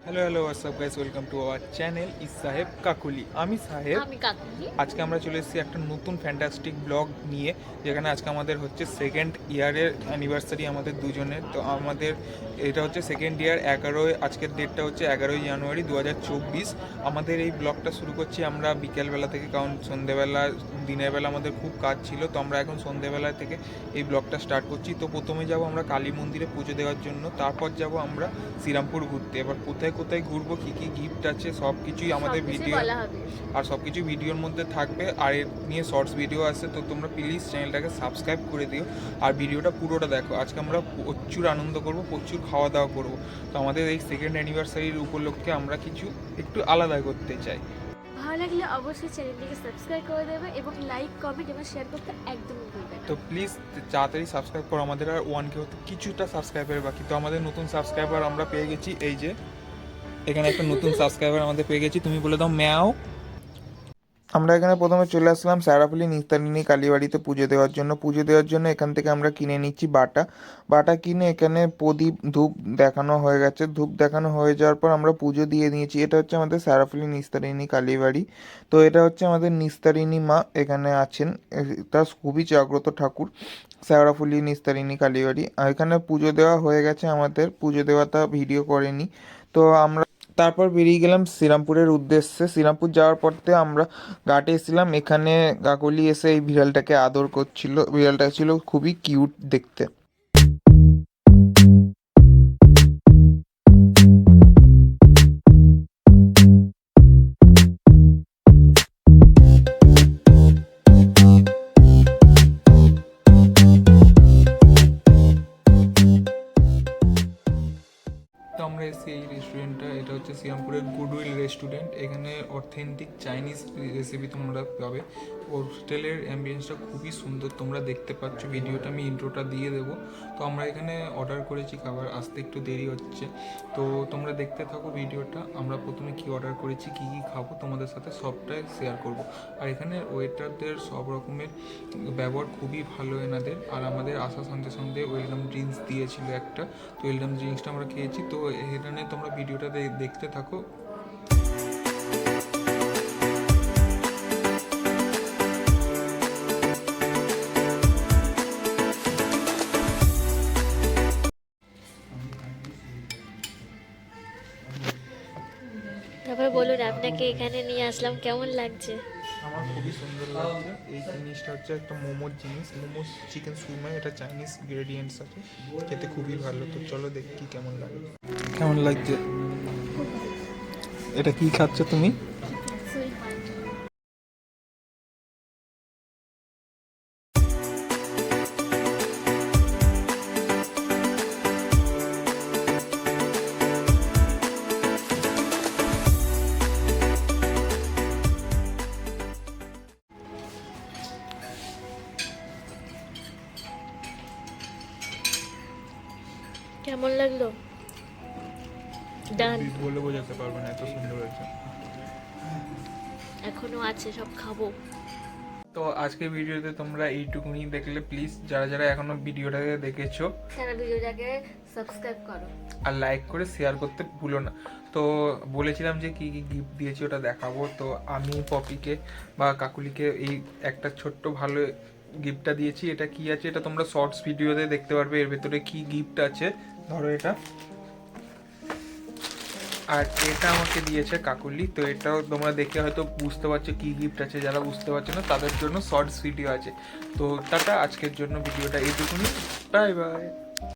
Hello WhatsApp guys, welcome to our channel ইস সাহেব কাকুলি। আমি সাহেব। আমি কাকুলি। আজকে আমরা চলে এসেছি একটা নতুন ফ্যান্টাস্টিক ব্লগ নিয়ে, যেখানে আজকে আমাদের হচ্ছে সেকেন্ড ইয়ারের অ্যানিভার্সারি আমাদের দুজনের। তো আমাদের এটা হচ্ছে সেকেন্ড ইয়ার 11ই, আজকের ডেটটা হচ্ছে 11ই জানুয়ারি 2024। আমাদের এই ব্লগটা শুরু করছি আমরা বিকেলবেলা থেকে, কারণ সন্ধেবেলা দিনের বেলা আমাদের খুব কাজ ছিল। তো আমরা এখন সন্ধেবেলা থেকে এই ব্লগটা স্টার্ট করছি। তো প্রথমে যাব আমরা কালী মন্দিরে পুজো দেওয়ার জন্য, তারপর যাব আমরা শ্রীরামপুর ঘুরতে। এবার কোথায় কোথায় ঘুরবো, কী কী গিফট আছে, সব কিছুই আমাদের ভিডিও আর সব কিছু ভিডিওর মধ্যে থাকবে। আর এর নিয়ে শর্টস ভিডিও আছে, তো তোমরা প্লিজ চ্যানেলটাকে সাবস্ক্রাইব করে দিও আর ভিডিওটা পুরোটা দেখো। আজকে আমরা প্রচুর আনন্দ করব, প্রচুর খাওয়া দাওয়া করব। তো আমাদের এই সেকেন্ড অ্যানিভার্সারির উপলক্ষে আমরা কিছু একটু আলাদা করতে চাই। ভালো লাগলে অবশ্যই চ্যানেলটিকে সাবস্ক্রাইব করে দেবে এবং লাইক, কমেন্ট এবং শেয়ার করতে একদমই ভুলবে না। তো প্লিজ তাড়াতাড়ি সাবস্ক্রাইব করো, আমাদের আর 1K হতে কিছুটা সাবস্ক্রাইবার বাকি। তো আমাদের নতুন সাবস্ক্রাইবার আমরা পেয়ে গেছি, এই যে এখানে একটা নতুন সাবস্ক্রাইবার আমাদের পেয়ে গেছি। তুমি বলে দাও ম্যাও। আমরা এখানে প্রথমে চলে আসলাম সারাফুলি নিস্তারিণী কালীবাড়িতে পুজো দেওয়ার জন্য। পুজো দেওয়ার জন্য এখান থেকে আমরা কিনে নিচ্ছি বাটা। বাটা কিনে এখানে প্রদীপ ধূপ দেখানো হয়ে গেছে। ধূপ দেখানো হয়ে যাওয়ার পর আমরা পুজো দিয়ে নিয়েছি। এটা হচ্ছে আমাদের সারাফুলি নিস্তারিণী কালীবাড়ি। তো এটা হচ্ছে আমাদের নিস্তারিণী মা এখানে আছেন, তার খুবই জাগ্রত ঠাকুর সারাফুলি নিস্তারিণী কালীবাড়ি। আর এখানে পুজো দেওয়া হয়ে গেছে আমাদের, পুজো দেওয়াটা ভিডিও করেনি। তো আমরা তারপর বেরিয়ে গেলাম শ্রীরামপুরের উদ্দেশ্যে। শ্রীরামপুর যাওয়ার পথে আমরা ঘাটে এসেছিলাম। এখানে কাকলি এসে এই বিড়ালটাকে আদর করছিল। বিড়ালটা ছিল খুবই কিউট দেখতে। তো আমরা এসেছি এই রেস্টুরেন্টটা, এটা হচ্ছে শ্রীরামপুরের গুডউইল রেস্টুরেন্ট। এখানে অথেন্টিক চাইনিজ রেসিপি তোমরা পাবে। হোটেলের অ্যাম্বিয়েন্সটা খুবই সুন্দর, তোমরা দেখতে পাচ্ছ। ভিডিওটা আমি ইন্ট্রোটা দিয়ে দেবো। তো আমরা এখানে অর্ডার করেছি, খাবার আসতে একটু দেরি হচ্ছে। তো তোমরা দেখতে থাকো ভিডিওটা। আমরা প্রথমে কি অর্ডার করেছি, কি কি খাবো, তোমাদের সাথে সবটাই শেয়ার করব। আর এখানে ওয়েটারদের সব রকমের ব্যবহার খুবই ভালো এনাদের। আর আমাদের আসার সঙ্গে সঙ্গে ওয়েলকাম ড্রিঙ্কস দিয়েছিল একটা। তো ওয়েলকাম ড্রিঙ্কসটা আমরা খেয়েছি। তো এখানে তোমরা ভিডিওটা দেখতে থাকো। তারপরে বলুন, আপনাকে এখানে নিয়ে আসলাম, কেমন লাগছে? আমার খুবই সুন্দর লাগছে। এই জিনিসটা হচ্ছে একটা মোমোর জিনিস, মোমোস চিকেন সুরমা। এটা চাইনিজ ইনগ্রেডিয়েন্টস আছে, খেতে খুবই ভালো। তো চলো দেখি কেমন লাগে। কেমন লাগছে? এটা কি খাচ্ছ তুমি? কেমন লাগলো? ডান। বলে বোঝাতে পারবে না, এত সুন্দর হয়েছে। এখনো আছে, সব খাবো। তো আজকে ভিডিওতে তোমরা এইটুকুনি দেখলে। প্লিজ যারা যারা এখনো ভিডিওটাকে দেখেছো, তারা ভিডিওটাকে সাবস্ক্রাইব করো আর লাইক করে শেয়ার করতে ভুলো না। তো বলেছিলাম যে কী কী গিফট দিয়েছি ওটা দেখাবো। তো আমি পপিকে বা কাকুলিকে এই একটা ছোট্ট ভালো গিফটটা দিয়েছি। এটা কি আছে এটা তোমরা শর্টস ভিডিওতে দেখতে পারবে, এর ভেতরে কি গিফট আছে। ধরো এটা, আর এটা আমাকে দিয়েছে কাকুলি। তো এটাও তোমরা দেখে হয়তো বুঝতে পারছো কি গিফট আছে। যারা বুঝতে পারছো না তাদের জন্য শর্টস ভিডিও আছে। তো টাটা, আজকের জন্য ভিডিওটা এইটুকুনি। Bye bye.